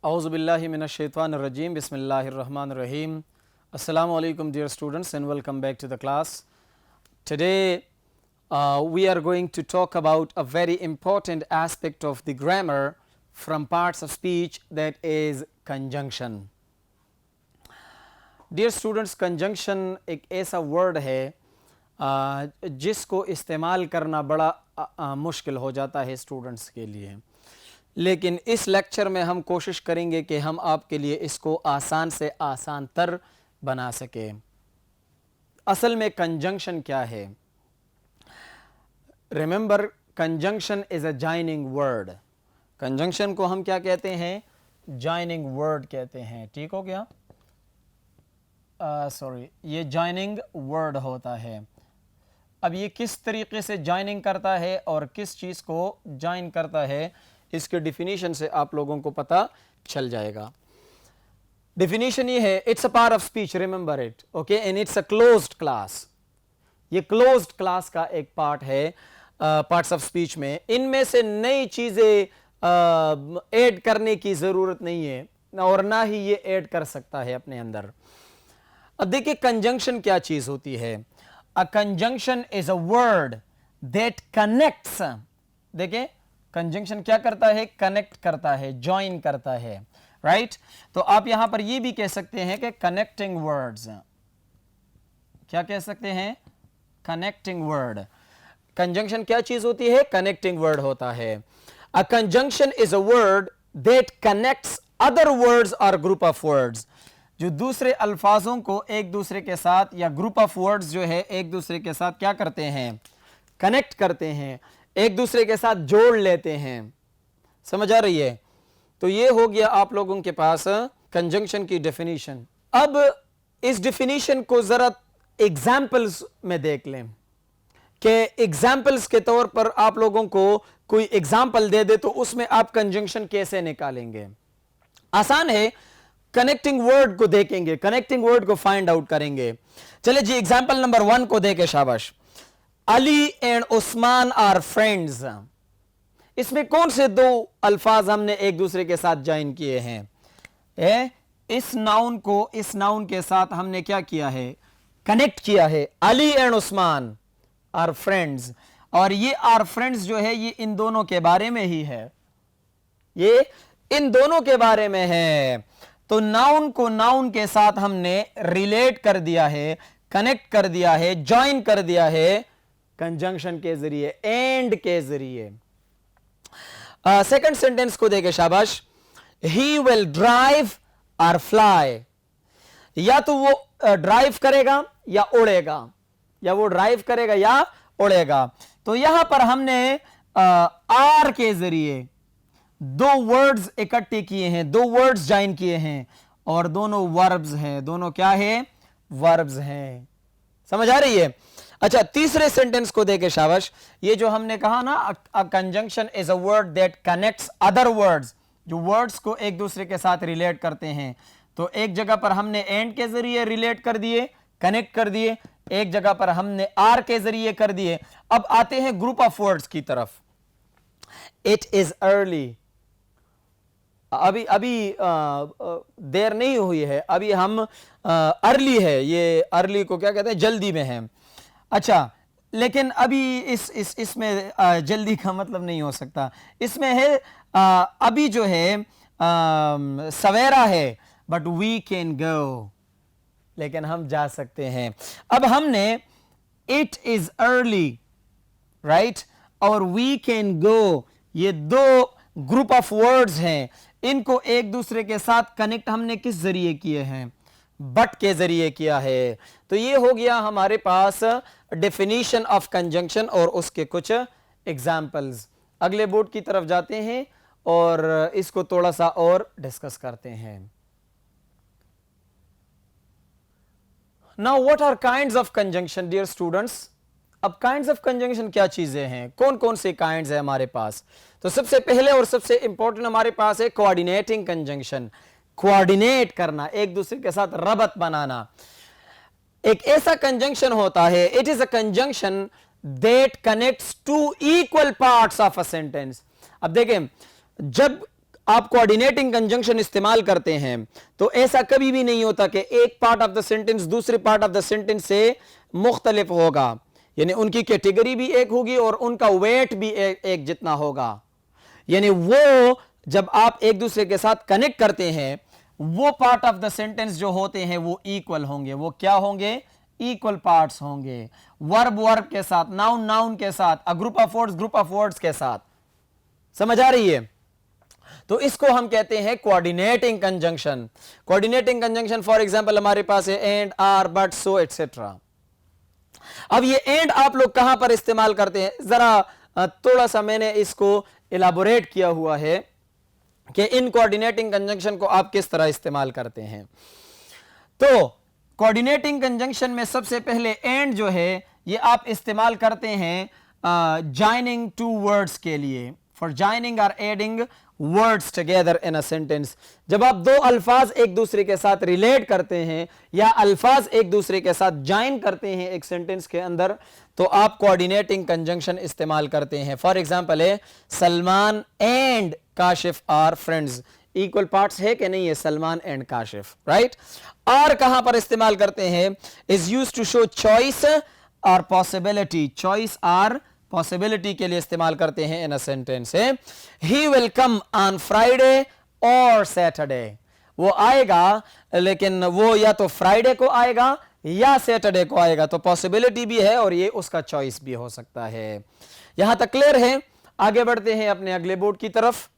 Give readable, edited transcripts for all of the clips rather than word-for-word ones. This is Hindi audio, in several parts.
Auzubillahi minash-shaytanir-rajim. Bismillahir-rahmanir-rahim. Assalamu alaikum, dear students, and welcome back to the class. Today we are going to talk about a very important aspect of the grammar from parts of speech, that is conjunction. Dear students, conjunction एक ऐसा word है जिसको इस्तेमाल करना बड़ा मुश्किल हो जाता है स्टूडेंट्स के लिए, लेकिन इस लेक्चर में हम कोशिश करेंगे कि हम आपके लिए इसको आसान से आसान तर बना सकें। असल में कंजंक्शन क्या है? Remember, conjunction is a joining word. Conjunction को हम क्या कहते हैं? जॉइनिंग वर्ड कहते हैं। ठीक हो गया? सॉरी, ये जॉइनिंग वर्ड होता है। अब ये किस तरीके से जॉइनिंग करता है और किस चीज़ को जॉइन करता है, इसके डिफिनीशन से आप लोगों को पता चल जाएगा। डिफिनीशन ये है, it's a part of speech, remember it, okay, and it's a closed class. ये क्लोज्ड क्लास का एक पार्ट है पार्ट्स ऑफ स्पीच में। इनमें से नई चीज़ें ऐड करने की ज़रूरत नहीं है और ना ही ये ऐड कर सकता है अपने अंदर। अब देखिए कंजंक्शन क्या चीज़ होती है। A conjunction is a word that connects. देखिए कंजंक्शन क्या करता है? कनेक्ट करता है, जॉइन करता है, राइट? तो आप यहां पर ये भी कह सकते हैं कि कनेक्टिंग वर्ड्स। क्या कह सकते हैं? Connecting word. कंजंक्शन क्या चीज होती है? कनेक्टिंग वर्ड होता है। A conjunction is a word that connects other words और ग्रुप ऑफ वर्ड्स, जो दूसरे अल्फाजों को एक दूसरे के साथ या ग्रुप ऑफ वर्ड्स जो है एक दूसरे के साथ क्या करते हैं? कनेक्ट करते हैं, एक दूसरे के साथ जोड़ लेते हैं। समझ आ रही है? तो ये हो गया आप लोगों के पास कंजंक्शन की डेफिनेशन। अब इस डेफिनेशन को जरा एग्जाम्पल्स में देख लें कि एग्जाम्पल्स के तौर पर आप लोगों को कोई एग्जाम्पल दे दे तो उसमें आप कंजंक्शन कैसे निकालेंगे। आसान है, कनेक्टिंग वर्ड को देखेंगे, कनेक्टिंग वर्ड को फाइंड आउट करेंगे। चले जी, एग्जाम्पल नंबर 1 को देखे, शाबाश। Ali and Usman are friends. इसमें कौन से दो अल्फाज हमने एक दूसरे के साथ ज्वाइन किए हैं? इस नाउन को इस नाउन के साथ हमने क्या किया है? कनेक्ट किया है। Ali and Usman are friends, और ये आर फ्रेंड्स जो है ये इन दोनों के बारे में ही है, ये इन दोनों के बारे में है। तो नाउन को नाउन के साथ हमने रिलेट कर दिया है, कनेक्ट कर दिया है, ज्वाइन कर दिया है कंजंक्शन के जरिए, एंड के जरिए। सेकंड सेंटेंस को देखे, शाबाश। ही विल ड्राइव और फ्लाई। या तो वो ड्राइव करेगा या उड़ेगा, या वो ड्राइव करेगा या उड़ेगा। तो यहां पर हमने आर के जरिए दो वर्ड्स इकट्ठे किए हैं, दो वर्ड्स ज्वाइन किए हैं, और दोनों वर्ब्स हैं। दोनों क्या है? वर्ब्स हैं। समझ आ रही है? अच्छा, तीसरे सेंटेंस को देखे, शाबाश। ये जो हमने कहा ना, a conjunction is a word that connects other words, जो वर्ड्स को एक दूसरे के साथ रिलेट करते हैं। तो एक जगह पर हमने एंड के जरिए रिलेट कर दिए, कनेक्ट कर दिए, एक जगह पर हमने आर के जरिए कर दिए। अब आते हैं ग्रुप ऑफ वर्ड्स की तरफ। It is early. अभी देर नहीं हुई है, अभी हम अर्ली है। ये अर्ली को क्या कहते हैं? जल्दी में है। अच्छा, लेकिन अभी इसमें जल्दी का मतलब नहीं हो सकता। इसमें है अभी जो है सवेरा है, बट वी कैन गो, लेकिन हम जा सकते हैं। अब हमने इट इज अर्ली, राइट, और वी कैन गो, ये दो ग्रुप ऑफ वर्ड्स हैं, इनको एक दूसरे के साथ कनेक्ट हमने किस जरिए किए हैं? बट के जरिए किया है। तो ये हो गया हमारे पास डेफिनेशन ऑफ कंजंक्शन और उसके कुछ एग्जाम्पल्स। अगले बोर्ड की तरफ जाते हैं और इसको थोड़ा सा और डिस्कस करते हैं। Now what are kinds of conjunction, dear students? अब काइंड्स ऑफ कंजंक्शन क्या चीजें हैं? कौन कौन से काइंड्स है हमारे पास? तो सबसे पहले और सबसे इंपॉर्टेंट हमारे पास है कोऑर्डिनेटिंग कंजंक्शन। कोऑर्डिनेट करना, एक दूसरे के साथ रबत बनाना। एक ऐसा कंजंक्शन होता है, it is a conjunction that connects two equal parts of a sentence. अब देखें, जब आप कोऑर्डिनेटिंग कंजंक्शन इस्तेमाल करते हैं तो ऐसा कभी भी नहीं होता कि एक पार्ट ऑफ द सेंटेंस दूसरे पार्ट ऑफ द सेंटेंस से मुख्तलिफ होगा, यानी उनकी कैटेगरी भी एक होगी और उनका वेट भी एक जितना होगा। यानी वो जब आप एक दूसरे के साथ कनेक्ट करते हैं वो पार्ट ऑफ द सेंटेंस जो होते हैं वो इक्वल होंगे। वो क्या होंगे? इक्वल पार्ट्स होंगे। वर्ब वर्ब के साथ, नाउन नाउन के साथ, अ ग्रुप ऑफ वर्ड्स के साथ। समझ आ रही है? तो इसको हम कहते हैं coordinating conjunction. Coordinating conjunction for example हमारे पास है and, or, but, so etcetera. अब ये एंड आप लोग कहां पर इस्तेमाल करते हैं, जरा थोड़ा सा मैंने इसको इलाबोरेट किया हुआ है कि इन कोऑर्डिनेटिंग कंजंक्शन को आप किस तरह इस्तेमाल करते हैं। तो कोऑर्डिनेटिंग कंजंक्शन में सबसे पहले एंड जो है ये आप इस्तेमाल करते हैं जॉइनिंग टू वर्ड्स के लिए, फॉर जॉइनिंग और adding words together in a sentence. जब आप दो अल्फाज एक दूसरे के साथ रिलेट करते हैं या अल्फाज एक दूसरे के साथ ज्वाइन करते हैं एक सेंटेंस के अंदर, तो आप कोऑर्डिनेटिंग कंजंक्शन इस्तेमाल करते हैं। फॉर एग्जांपल है Salman and Kashif are friends. Equal parts है कि नहीं है सलमान एंड काशिफ, राइट। और कहां पर इस्तेमाल करते हैं? Is used to show choice और पॉसिबिलिटी। चॉइस और पॉसिबिलिटी के लिए इस्तेमाल करते हैं इन अ सेंटेंस है। He will come on Friday और सैटरडे। वो आएगा लेकिन वो या तो फ्राइडे को आएगा या सैटरडे को आएगा, तो पॉसिबिलिटी भी है और ये उसका चॉइस भी हो सकता है। यहां तक क्लियर है? आगे बढ़ते हैं अपने अगले बोर्ड की तरफ।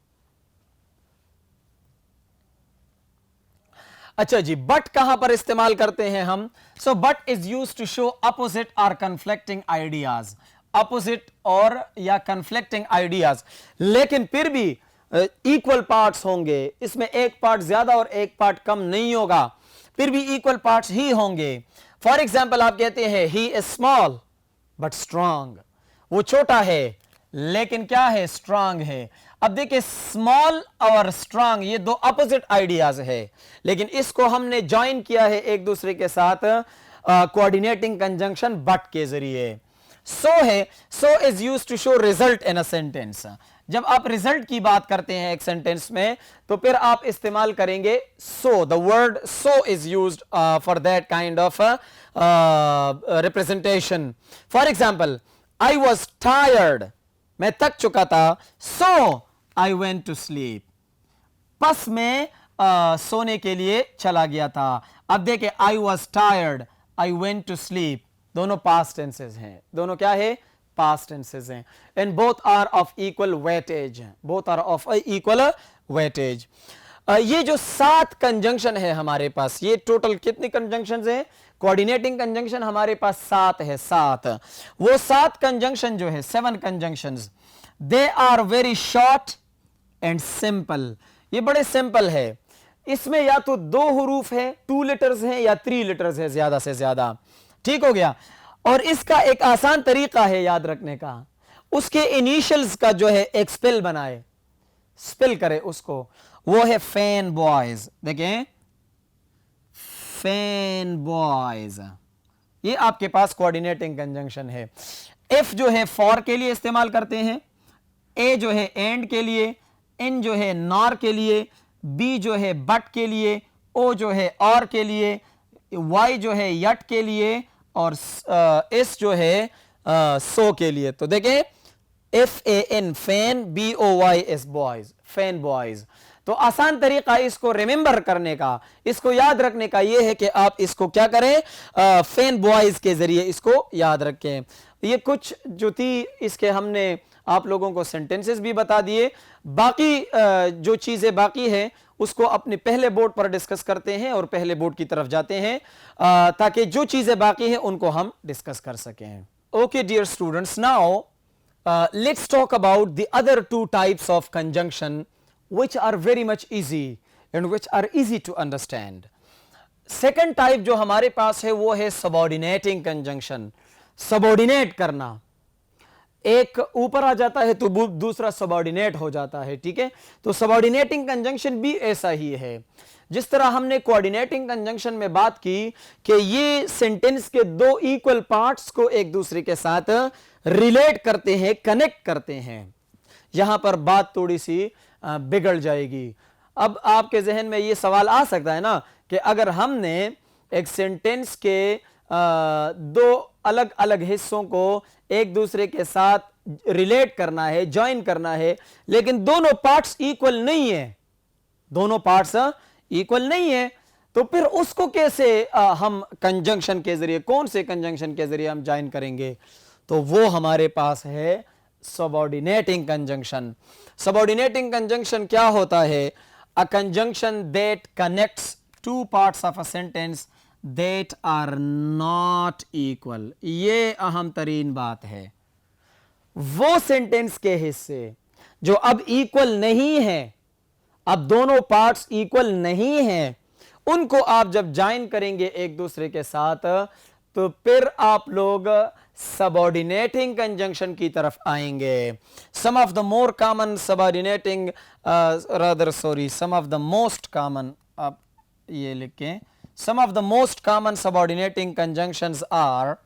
अच्छा जी, बट कहां पर इस्तेमाल करते हैं हम? So but is used to show opposite और कन्फ्लिक्टिंग आइडियाज। अपोजिट और या कन्फ्लिक्टिंग आइडियाज, लेकिन फिर भी इक्वल पार्ट्स होंगे। इसमें एक पार्ट ज्यादा और एक पार्ट कम नहीं होगा, फिर भी इक्वल पार्ट्स ही होंगे। फॉर एग्जाम्पल आप कहते हैं he is small but strong. वो छोटा है लेकिन क्या है? स्ट्रांग है। अब देखिए स्मॉल और स्ट्रांग ये दो अपोजिट आइडियाज है, लेकिन इसको हमने ज्वाइन किया है एक दूसरे के साथ कोऑर्डिनेटिंग कंजंक्शन बट के जरिए। सो है, so is used to show result in a sentence. जब आप रिजल्ट की बात करते हैं एक सेंटेंस में तो फिर आप इस्तेमाल करेंगे so. The word so is used for that kind of representation. For example I was tired, मैं थक चुका था, so I went to sleep. बस मैं सोने के लिए चला गया था। अब देखिए I was tired, I went to sleep, दोनों पास्ट टेंसेस हैं। दोनों क्या है? पास्ट टेंसेस हैं। And both are of equal weightage. Both are of equal weightage. ये जो 7 कंजंक्शन है हमारे पास, ये टोटल कितनी कंजंक्शन है? कोऑर्डिनेटिंग कंजंक्शन हमारे पास 7 है। 7 वो 7 कंजंक्शन जो है 7 conjunctions, they are very short and simple. ये बड़े सिंपल है। इसमें या तो 2 हरूफ है, 2 लेटर्स हैं, या 3 लेटर्स है ज्यादा से ज्यादा। ठीक हो गया। और इसका एक आसान तरीका है याद रखने का, उसके इनिशियल्स का जो है एक स्पेल बनाए, स्पेल करे उसको, वो है फैन बॉयज। देखें फैन बॉयज, ये आपके पास कोऑर्डिनेटिंग कंजंक्शन है। एफ जो है फॉर के लिए इस्तेमाल करते हैं, ए जो है एंड के लिए, एन जो है नॉर के लिए, बी जो है बट के लिए, ओ जो है और के लिए, वाई जो है यट के लिए, और एस जो है सो के लिए। तो देखें F A N fan, B O Y S boys, fan boys. तो आसान तरीका इसको रिमेंबर करने का, इसको याद रखने का यह है कि आप इसको क्या करें? फैन बॉयज के जरिए इसको याद रखें। ये कुछ जो थी इसके हमने आप लोगों को सेंटेंसेस भी बता दिए। बाकी जो चीजें बाकी है उसको अपने पहले बोर्ड पर डिस्कस करते हैं और पहले बोर्ड की तरफ जाते हैं ताकि जो चीजें बाकी हैं उनको हम डिस्कस कर सकें। Okay dear students, now let's talk about the other 2 types of conjunction which are very much easy and which are easy to understand. Second type जो हमारे पास है वो है सबऑर्डिनेटिंग कंजंक्शन। सबऑर्डिनेट करना, एक ऊपर आ जाता है तो दूसरा सबऑर्डिनेट हो जाता है। ठीक है, तो सबऑर्डिनेटिंग कंजंक्शन भी ऐसा ही है। जिस तरह हमने कोऑर्डिनेटिंग कंजंक्शन में बात की कि ये सेंटेंस के 2 इक्वल पार्ट्स को एक दूसरे के साथ रिलेट करते हैं, कनेक्ट करते हैं। यहां पर बात थोड़ी सी बिगड़ जाएगी। अब आपके जहन में ये सवाल आ सकता है ना कि अगर हमने एक सेंटेंस के दो अलग अलग हिस्सों को एक दूसरे के साथ रिलेट करना है, ज्वाइन करना है, लेकिन दोनों पार्ट्स इक्वल नहीं है, दोनों पार्ट्स इक्वल नहीं है, तो फिर उसको कैसे हम कंजंक्शन के जरिए, कौन से कंजंक्शन के जरिए हम ज्वाइन करेंगे? तो वो हमारे पास है सबऑर्डिनेटिंग कंजंक्शन। सबऑर्डिनेटिंग कंजंक्शन क्या होता है? A conjunction that connects two parts of a sentence that are not equal. ये अहम तरीन बात है। वो सेंटेंस के हिस्से जो अब इक्वल नहीं है, अब दोनों पार्ट्स इक्वल नहीं हैं, उनको आप जब ज्वाइन करेंगे एक दूसरे के साथ, तो फिर आप लोग सबऑर्डिनेटिंग कंजंक्शन की तरफ आएंगे। Some of the more common subordinating some of the most common, आप ये लिखें, some of the most common subordinating conjunctions are,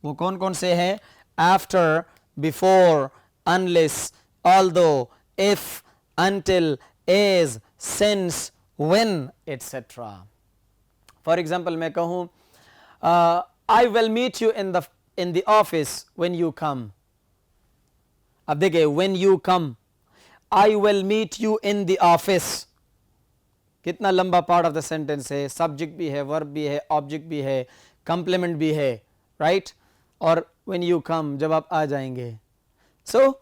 वो कौन कौन से हैं? After, before, unless, although, if, until, as, since, when, etc. For example, मैं कहूँ I will meet you in the office when you come. अब देखिए, when you come, I will meet you in the office, कितना लंबा पार्ट ऑफ द सेंटेंस है, सब्जेक्ट भी है, वर्ब भी है, ऑब्जेक्ट भी है, कंप्लीमेंट भी है, राइट? और when you come, जब आप आ जाएंगे। So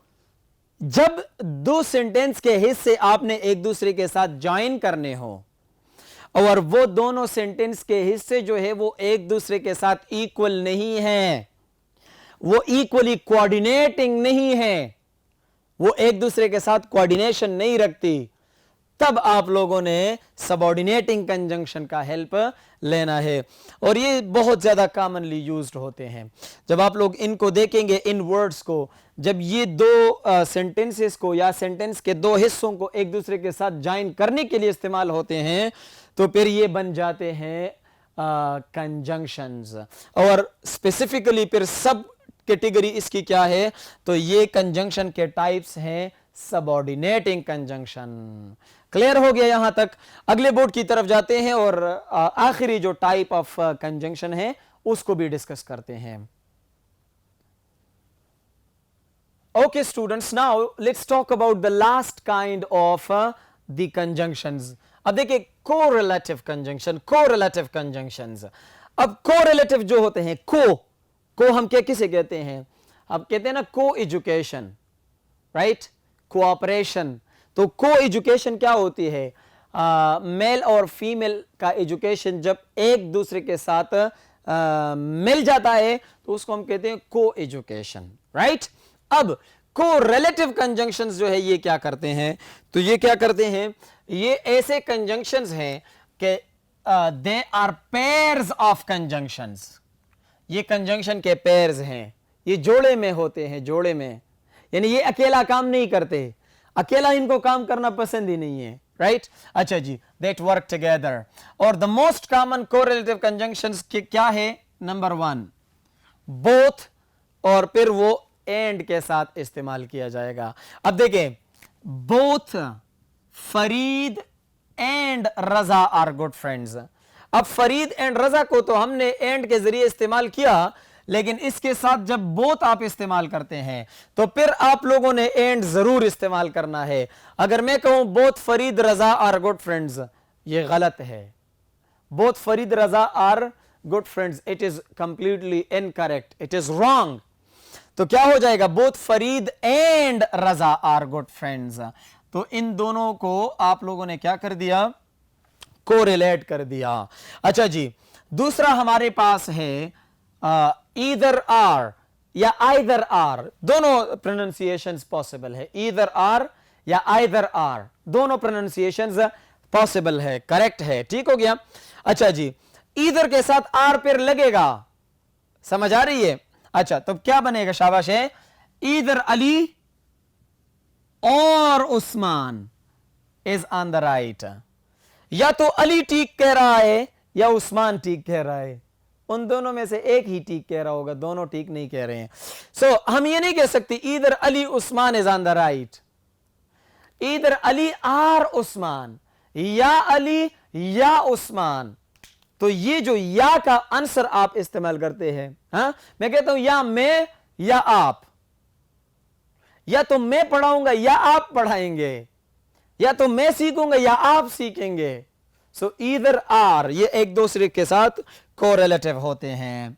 जब दो सेंटेंस के हिस्से आपने एक दूसरे के साथ ज्वाइन करने हो और वो दोनों सेंटेंस के हिस्से जो है वो एक दूसरे के साथ इक्वल नहीं है, वो इक्वली कोऑर्डिनेटिंग नहीं है, वो एक दूसरे के साथ कोऑर्डिनेशन नहीं रखती, तब आप लोगों ने सबऑर्डिनेटिंग कंजंक्शन का हेल्प लेना है। और ये बहुत ज्यादा कॉमनली यूज्ड होते हैं। जब आप लोग इनको देखेंगे, इन वर्ड्स को, जब ये दो सेंटेंसेस को या सेंटेंस के दो हिस्सों को एक दूसरे के साथ ज्वाइन करने के लिए इस्तेमाल होते हैं, तो फिर ये बन जाते हैं कंजंक्शंस। और स्पेसिफिकली फिर सब कैटेगरी इसकी क्या है? तो ये कंजंक्शन के टाइप्स हैं सबऑर्डिनेटिंग कंजंक्शन। क्लियर हो गया यहां तक? अगले बोर्ड की तरफ जाते हैं और आखिरी जो टाइप ऑफ कंजंक्शन है उसको भी डिस्कस करते हैं। Okay students, now let's talk about the last kind of the conjunctions. अब देखिए correlative conjunction, correlative conjunctions. अब correlative जो होते हैं, को हम क्या किसे कहते हैं? अब कहते हैं ना co-education, right? Cooperation. तो co-education क्या होती है? मेल और फीमेल का एजुकेशन जब एक दूसरे के साथ मिल जाता है तो उसको हम कहते हैं co-education, right? अब को-रिलेटिव कंजंक्शंस जो है ये क्या करते हैं? तो ये क्या करते हैं? ये ऐसे कंजंक्शंस हैं कि they are pairs of conjunctions. ये कंजंक्शन के पेयर्स हैं, ये जोड़े में होते हैं, जोड़े में, यानी ये अकेला काम नहीं करते, अकेला इनको काम करना पसंद ही नहीं है, राइट? अच्छा जी, दैट वर्क टुगेदर। और द मोस्ट कॉमन को-रिलेटिव कंजंक्शंस क्या है? नंबर 1 बोथ, और फिर वो एंड के साथ इस्तेमाल किया जाएगा। अब देखें, both Farid and Raza are good friends. अब फरीद एंड रजा को तो हमने एंड के जरिए इस्तेमाल किया, लेकिन इसके साथ जब बोथ आप इस्तेमाल करते हैं तो फिर आप लोगों ने एंड जरूर इस्तेमाल करना है। अगर मैं कहूं both Farid Raza are good friends, ये गलत है। Both Farid Raza are good friends, it is completely incorrect, it is wrong. तो क्या हो जाएगा? Both Farid and Raza are good friends. तो इन दोनों को आप लोगों ने क्या कर दिया? कोरिलेट कर दिया। अच्छा जी, दूसरा हमारे पास है ईदर आर या आइदर आर। दोनों प्रोनाउंसिएशंस पॉसिबल है, ईदर आर या आइदर आर, दोनों प्रोनाउंसिएशंस पॉसिबल है, करेक्ट है, ठीक हो गया। अच्छा जी, ईदर के साथ आर फिर लगेगा, समझ आ रही है? अच्छा, तो क्या बनेगा? शाबाश है, ईदर अली और Usman is on the right. या तो अली ठीक कह रहा है या उस्मान ठीक कह रहा है, उन दोनों में से एक ही ठीक कह रहा होगा, दोनों ठीक नहीं कह रहे हैं। सो हम ये नहीं कह सकते either Ali Usman is on the right, either Ali or Usman, या अली या उस्मान। तो ये जो या का आंसर आप इस्तेमाल करते हैं, हाँ, मैं कहता हूं या मैं या आप, या तो मैं पढ़ाऊंगा या आप पढ़ाएंगे, या तो मैं सीखूंगा या आप सीखेंगे। सो ईदर आर ये एक दूसरे के साथ कोरिलेटिव होते हैं।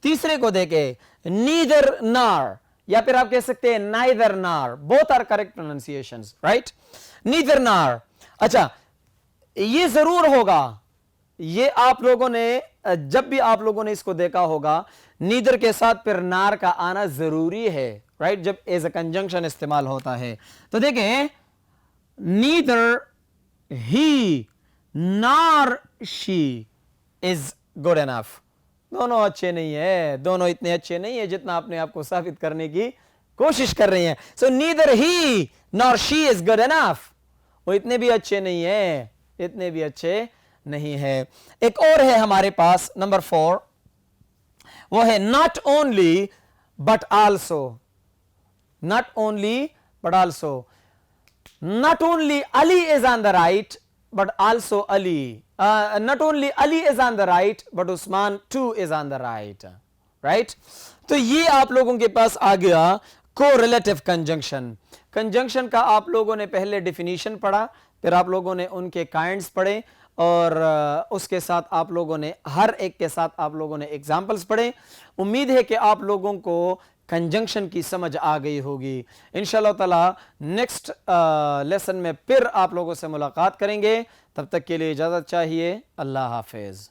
तीसरे को देखे, नीदर नार, या फिर आप कह सकते हैं neither nor, both are correct pronunciations, right. Neither nor, अच्छा ये जरूर होगा, ये आप लोगों ने जब भी आप लोगों ने इसको देखा होगा, नीदर के साथ फिर नार का आना जरूरी है, राइट, जब एज अ कंजंक्शन इस्तेमाल होता है। तो देखें, नीदर ही नार शी इज गुड इनफ। दोनों अच्छे नहीं है, दोनों इतने अच्छे नहीं है जितना अपने आप को साबित करने की कोशिश कर रही हैं। So neither he nor she is good enough, वो इतने भी अच्छे नहीं है, इतने भी अच्छे नहीं है। एक और है हमारे पास नंबर 4, वो है not only but also. Not only but also, not only Ali is on the right but also Ali, not only Ali is on the right but Usman too is on the right, right। तो ये आप लोगों के पास आ गया कोरिलेटिव कंजंक्शन। कंजंक्शन का आप लोगों ने पहले डिफिनीशन पढ़ा, फिर आप लोगों ने उनके काइंड्स पढ़े, और उसके साथ आप लोगों ने हर एक के साथ आप लोगों ने एग्जाम्पल्स पढ़े। उम्मीद है कि आप लोगों को कंजंक्शन की समझ आ गई होगी। इंशाअल्लाह ताला नेक्स्ट लेसन में फिर आप लोगों से मुलाकात करेंगे। तब तक के लिए इजाज़त चाहिए। अल्लाह हाफिज़।